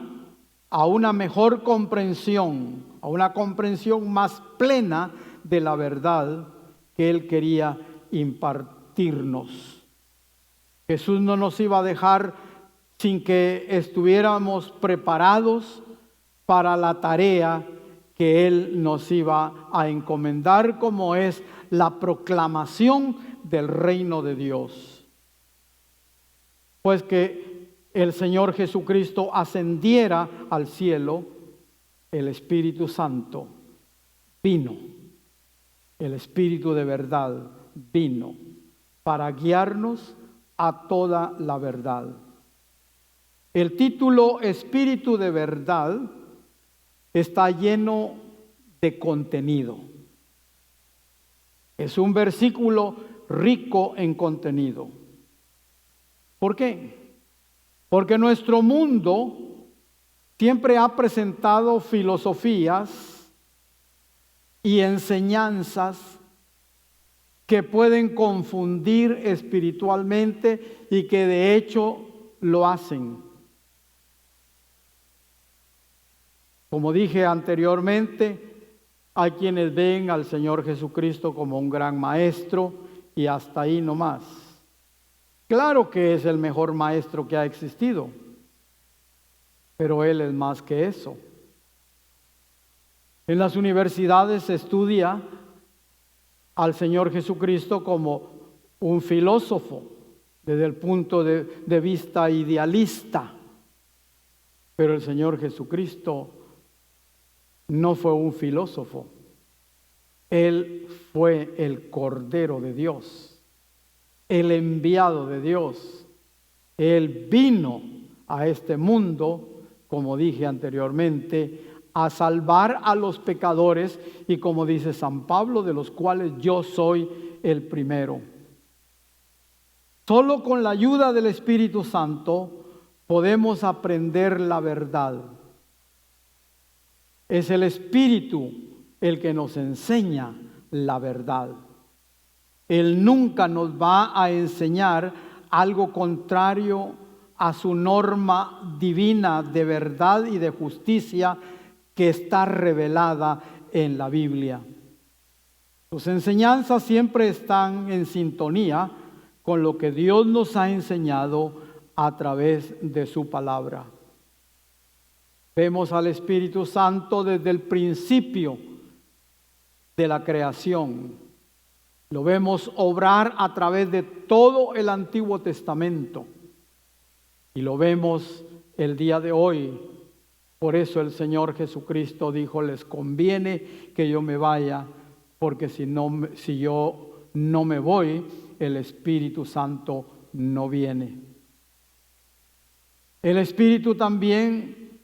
a una mejor comprensión, a una comprensión más plena de la verdad que Él quería impartirnos. Jesús no nos iba a dejar sin que estuviéramos preparados para la tarea que Él nos iba a encomendar, como es la proclamación del reino de Dios. Pues que el Señor Jesucristo ascendiera al cielo, el Espíritu Santo vino, el Espíritu de verdad vino para guiarnos a toda la verdad. El título Espíritu de verdad está lleno de contenido. Es un versículo rico en contenido. ¿Por qué? Porque nuestro mundo siempre ha presentado filosofías y enseñanzas que pueden confundir espiritualmente y que de hecho lo hacen. Como dije anteriormente, hay quienes ven al Señor Jesucristo como un gran maestro y hasta ahí nomás. Claro que es el mejor maestro que ha existido, pero Él es más que eso. En las universidades se estudia al Señor Jesucristo como un filósofo desde el punto de vista idealista, pero el Señor Jesucristo no fue un filósofo. Él fue el Cordero de Dios, el enviado de Dios. Él vino a este mundo, como dije anteriormente, a salvar a los pecadores y, como dice San Pablo, de los cuales yo soy el primero. Solo con la ayuda del Espíritu Santo podemos aprender la verdad. Es el Espíritu el que nos enseña la verdad. Él nunca nos va a enseñar algo contrario a su norma divina de verdad y de justicia que está revelada en la Biblia. Sus enseñanzas siempre están en sintonía con lo que Dios nos ha enseñado a través de su palabra. Vemos al Espíritu Santo desde el principio de la creación. Lo vemos obrar a través de todo el Antiguo Testamento. Y lo vemos el día de hoy. Por eso el Señor Jesucristo dijo: les conviene que yo me vaya, porque si yo no me voy, el Espíritu Santo no viene. El Espíritu también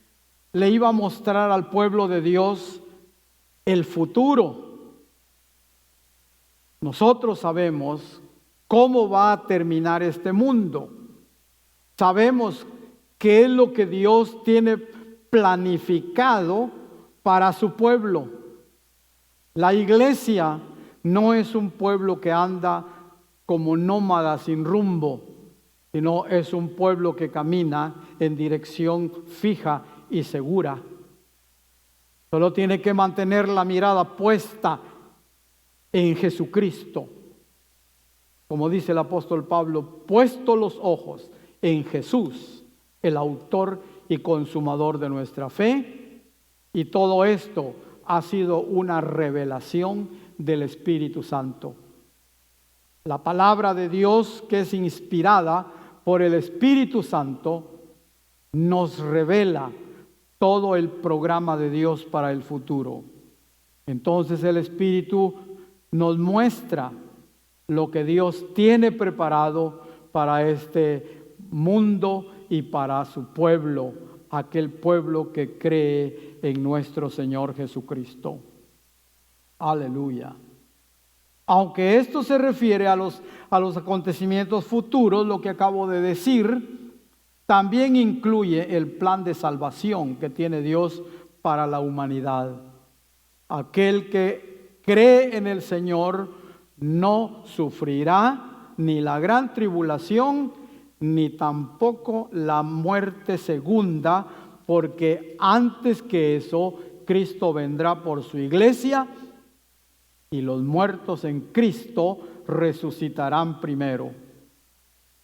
le iba a mostrar al pueblo de Dios el futuro. Nosotros sabemos cómo va a terminar este mundo. Sabemos qué es lo que Dios tiene planificado para su pueblo. La iglesia no es un pueblo que anda como nómada sin rumbo, sino es un pueblo que camina en dirección fija y segura. Solo tiene que mantener la mirada puesta en Jesucristo. Como dice el apóstol Pablo, puesto los ojos en Jesús, el autor y consumador de nuestra fe. Y todo esto ha sido una revelación del Espíritu Santo. La palabra de Dios, que es inspirada por el Espíritu Santo, nos revela todo el programa de Dios para el futuro. Entonces el Espíritu nos muestra lo que Dios tiene preparado para este mundo y para su pueblo, aquel pueblo que cree en nuestro Señor Jesucristo. Aleluya. Aunque esto se refiere a los acontecimientos futuros, lo que acabo de decir, también incluye el plan de salvación que tiene Dios para la humanidad. Aquel que cree en el Señor no sufrirá ni la gran tribulación, ni tampoco la muerte segunda, porque antes que eso, Cristo vendrá por su iglesia y los muertos en Cristo resucitarán primero.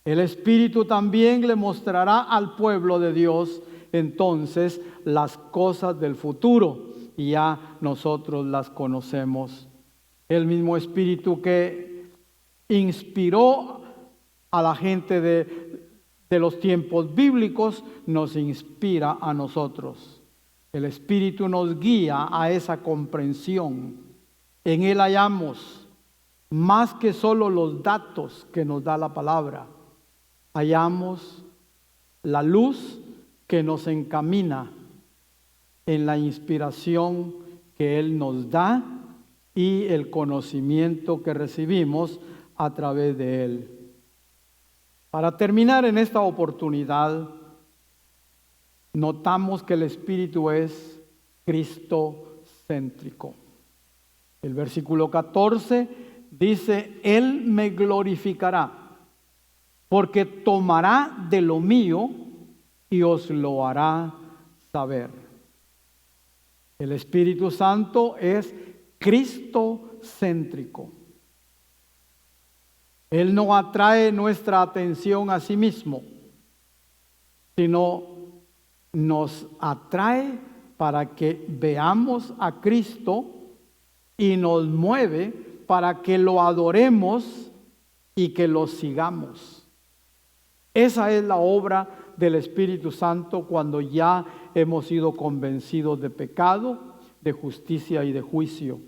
El Espíritu también le mostrará al pueblo de Dios entonces las cosas del futuro, y ya nosotros las conocemos. El mismo Espíritu que inspiró a la gente de los tiempos bíblicos nos inspira a nosotros. El Espíritu nos guía a esa comprensión. En Él hallamos más que solo los datos que nos da la palabra. Hallamos la luz que nos encamina en la inspiración que Él nos da y el conocimiento que recibimos a través de Él. Para terminar en esta oportunidad, notamos que el Espíritu es cristocéntrico. El versículo 14 dice: Él me glorificará, porque tomará de lo mío y os lo hará saber. El Espíritu Santo es cristocéntrico. Él no atrae nuestra atención a sí mismo, sino nos atrae para que veamos a Cristo y nos mueve para que lo adoremos y que lo sigamos. Esa es la obra del Espíritu Santo cuando ya hemos sido convencidos de pecado, de justicia y de juicio.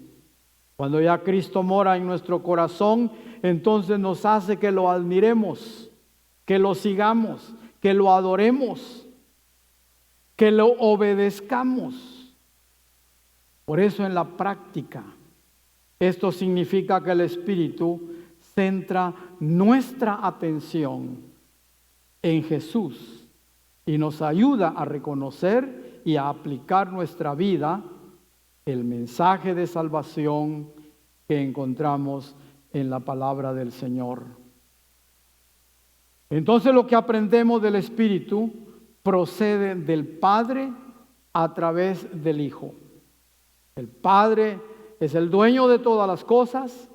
Cuando ya Cristo mora en nuestro corazón, entonces nos hace que lo admiremos, que lo sigamos, que lo adoremos, que lo obedezcamos. Por eso en la práctica, esto significa que el Espíritu centra nuestra atención en Jesús y nos ayuda a reconocer y a aplicar nuestra vida el mensaje de salvación que encontramos en la palabra del Señor. Entonces lo que aprendemos del Espíritu procede del Padre a través del Hijo. El Padre es el dueño de todas las cosas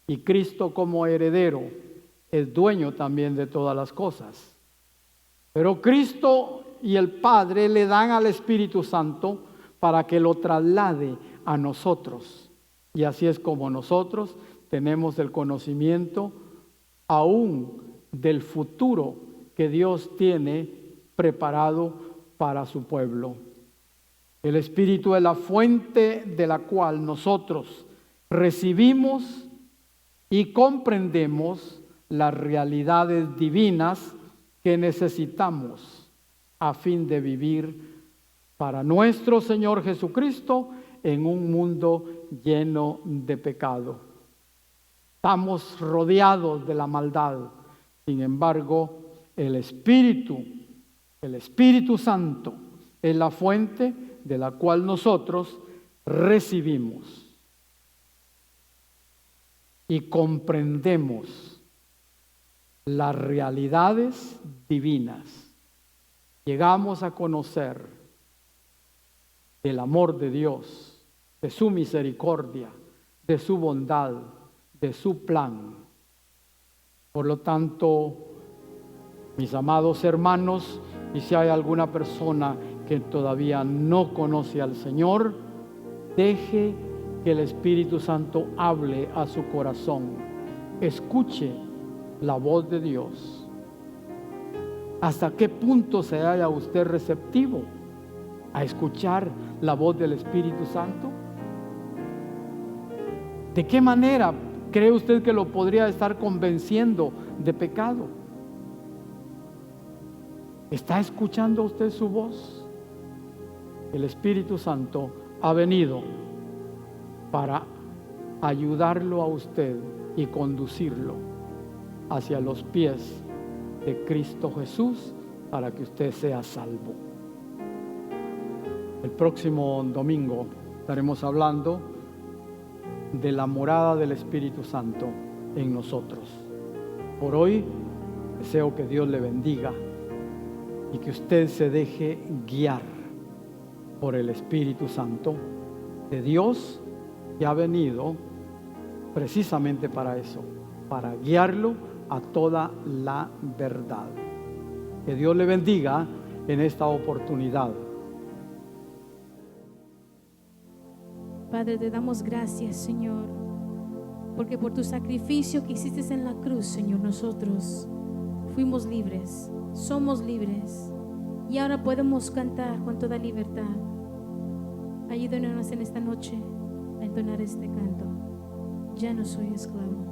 y Cristo como heredero es dueño también de todas las cosas. Pero Cristo y el Padre le dan al Espíritu Santo para que lo traslade a nosotros. Y así es como nosotros tenemos el conocimiento aún del futuro que Dios tiene preparado para su pueblo. El Espíritu es la fuente de la cual nosotros recibimos y comprendemos las realidades divinas que necesitamos a fin de vivir para nuestro Señor Jesucristo en un mundo lleno de pecado. Estamos rodeados de la maldad. Sin embargo, el Espíritu Santo es la fuente de la cual nosotros recibimos y comprendemos las realidades divinas. Llegamos a conocer el amor de Dios, de su misericordia, de su bondad, de su plan. Por lo tanto, mis amados hermanos, y si hay alguna persona que todavía no conoce al Señor, deje que el Espíritu Santo hable a su corazón. Escuche la voz de Dios. ¿Hasta qué punto se halla usted receptivo a escuchar la voz del Espíritu Santo? ¿De qué manera cree usted que lo podría estar convenciendo de pecado? ¿Está escuchando usted su voz? El Espíritu Santo ha venido para ayudarlo a usted y conducirlo hacia los pies de Cristo Jesús para que usted sea salvo. El próximo domingo estaremos hablando de la morada del Espíritu Santo en nosotros. Por hoy Deseo que Dios le bendiga y que usted se deje guiar por el Espíritu Santo de Dios, que ha venido precisamente para eso, para guiarlo a toda la verdad. Que Dios le bendiga en esta oportunidad. Padre, te damos gracias, Señor, porque por tu sacrificio que hiciste en la cruz, Señor, nosotros fuimos libres, somos libres y ahora podemos cantar con toda libertad. Ayúdanos en esta noche a entonar este canto. Ya no soy esclavo.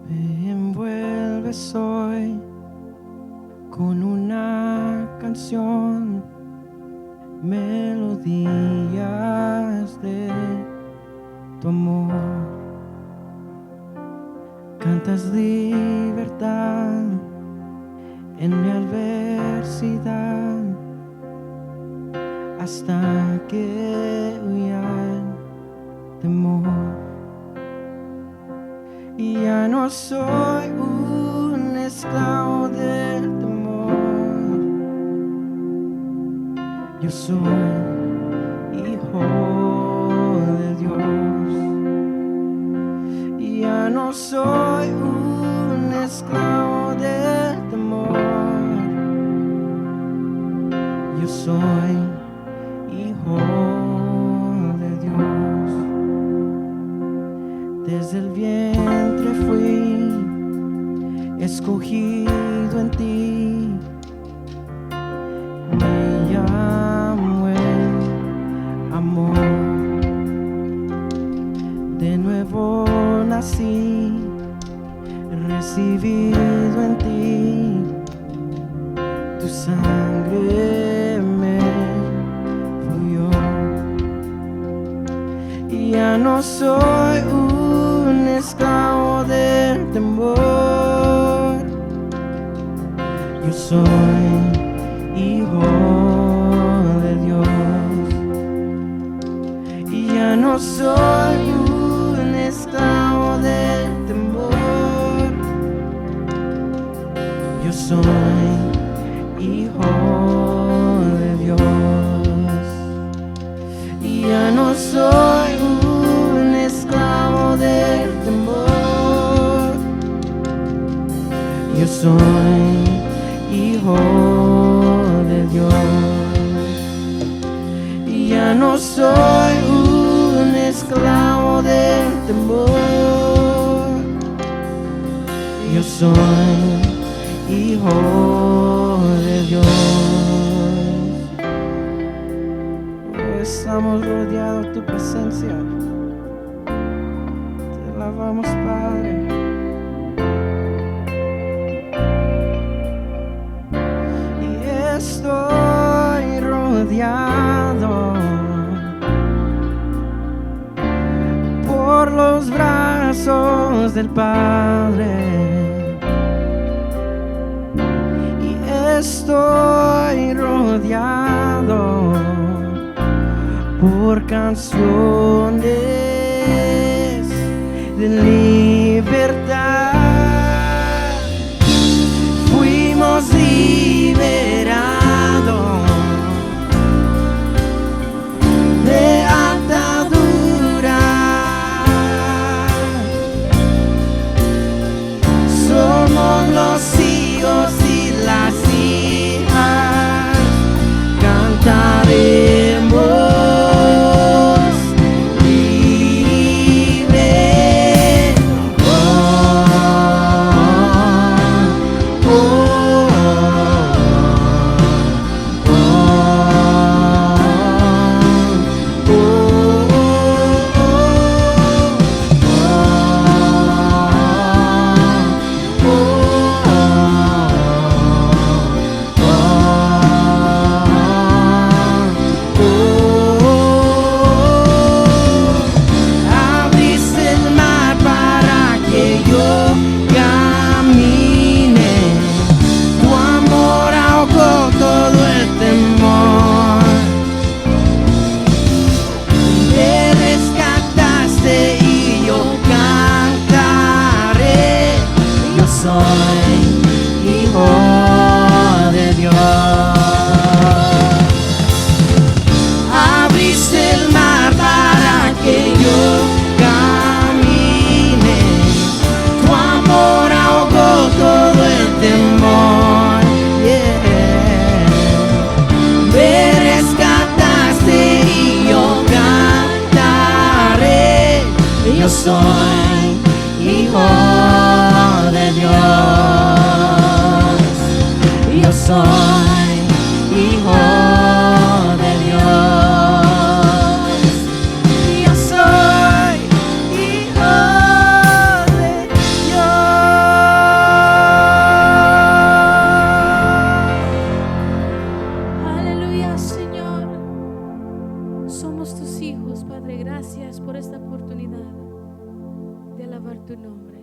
Me envuelves hoy con una canción, melodías de tu amor. Cantas libertad en mi adversidad, hasta que huya el temor. Y ya no soy un esclavo del temor, yo soy hijo de Dios. Y ya no soy un esclavo del temor, yo soy hijo de Dios. Desde el vientre fui escogido en ti, me llamo el amor. De nuevo nací, recibido en ti, tu sangre me fluyó. Y ya no soy un esclavo del temor, yo soy hijo de Dios. Y ya no soy un esclavo del temor, yo soy hijo de Dios. Y ya no soy un esclavo del temor, yo soy hijo de Dios. Y ya no soy un esclavo del temor, yo soy hijo de Dios. Oh, estamos rodeados de tu presencia, te alabamos, Padre. Estoy rodeado por los brazos del Padre, y estoy rodeado por canciones de libertad. Fuimos liberados de atadura, somos los hijos y las hijas, cantaremos libre. Oh, soy hijo de Dios. Yo soy hijo de Dios. Yo soy hijo de Dios. Aleluya, Señor. Somos tus hijos, Padre. Gracias por esta oportunidad de alabar tu nombre.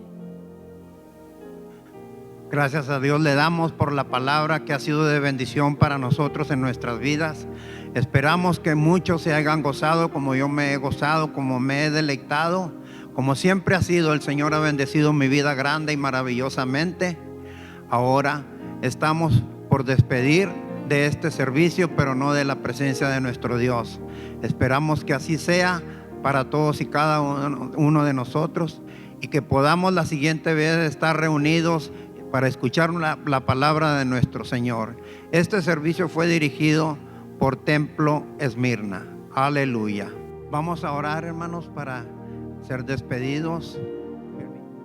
Gracias a Dios le damos por la palabra que ha sido de bendición para nosotros en nuestras vidas. Esperamos que muchos se hayan gozado como yo me he gozado, como me he deleitado. Como siempre ha sido, el Señor ha bendecido mi vida grande y maravillosamente. Ahora estamos por despedir de este servicio, pero no de la presencia de nuestro Dios. Esperamos que así sea para todos y cada uno de nosotros, y que podamos la siguiente vez estar reunidos para escuchar la palabra de nuestro Señor. Este servicio fue dirigido por Templo Esmirna. Aleluya. Vamos a orar, hermanos, para ser despedidos.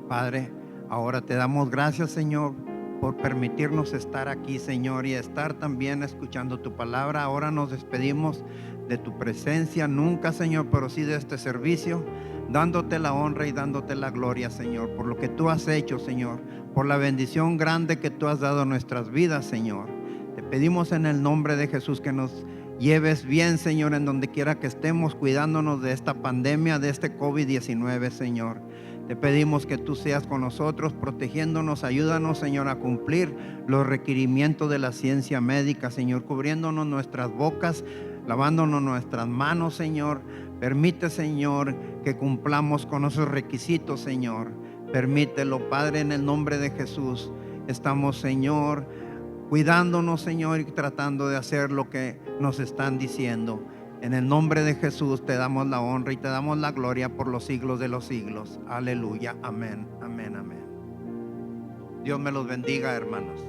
Padre, ahora te damos gracias, Señor, por permitirnos estar aquí, Señor, y estar también escuchando tu palabra. Ahora nos despedimos de tu presencia, nunca, Señor, pero sí de este servicio, dándote la honra y dándote la gloria, Señor, por lo que tú has hecho, Señor, por la bendición grande que tú has dado a nuestras vidas, Señor. Te pedimos en el nombre de Jesús que nos lleves bien, Señor, en donde quiera que estemos, cuidándonos de esta pandemia, de este COVID-19, Señor. Te pedimos que tú seas con nosotros, protegiéndonos. Ayúdanos, Señor, a cumplir los requerimientos de la ciencia médica, Señor, cubriéndonos nuestras bocas, lavándonos nuestras manos, Señor. Permite, Señor, que cumplamos con esos requisitos, Señor. Permítelo, Padre, en el nombre de Jesús. Estamos, Señor, cuidándonos, Señor, y tratando de hacer lo que nos están diciendo. En el nombre de Jesús te damos la honra y te damos la gloria por los siglos de los siglos. Aleluya. Amén, amén, amén. Dios me los bendiga, hermanos.